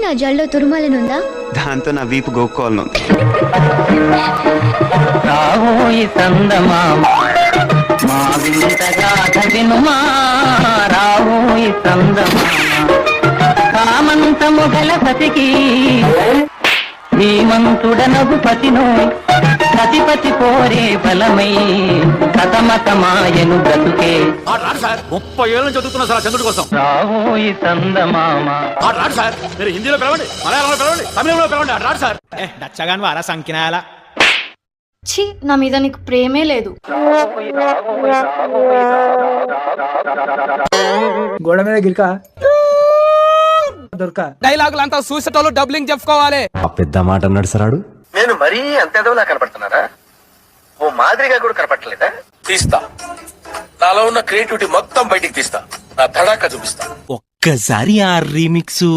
నా జల్లో తురుమాలనుందా? దాంతో నా వీపు గోక్కోవాలను. రావోయి సందమామ మా వింతగా వినుమా, రావోయి సందమామ కామంతము గల పతికి ధీమంతుడనగు పతినో సతిపతి కోరే బలమై కథమతమాయను బ్రతుకే. 30 ఏళ్ళ నుంచి చదువుతున్నా సార్ చంద్రుడి కోసం. రావోయి సందమామ రాడు సార్, మీరు హిందీలో పిలవండి, మలయాళంలో పిలవండి, తమిళంలో పిలవండి, రాడు సార్. డచ్చగాని వారా సంకినాయాల. ఛీ, నా మీద నీకు ప్రేమే లేదు. గోడ మీద గిరిక దొరక డైలాగులంతా చూసేటోళ్ళు డబ్లింగ్ చెప్పుకోవాలి. ఆ పెద్ద మాట అన్నాడు సరాడు. నేను మరీ అంత ఎదవలా కనపడుతున్నారా? ఓ మాదిరిగా కూడా కనపడలేదా? తీస్తా, నాలో ఉన్న క్రియేటివిటీ మొత్తం బయటికి తీస్తా, నా తడాక చూపిస్తా. ఒక్కసారి ఆ రీమిక్స్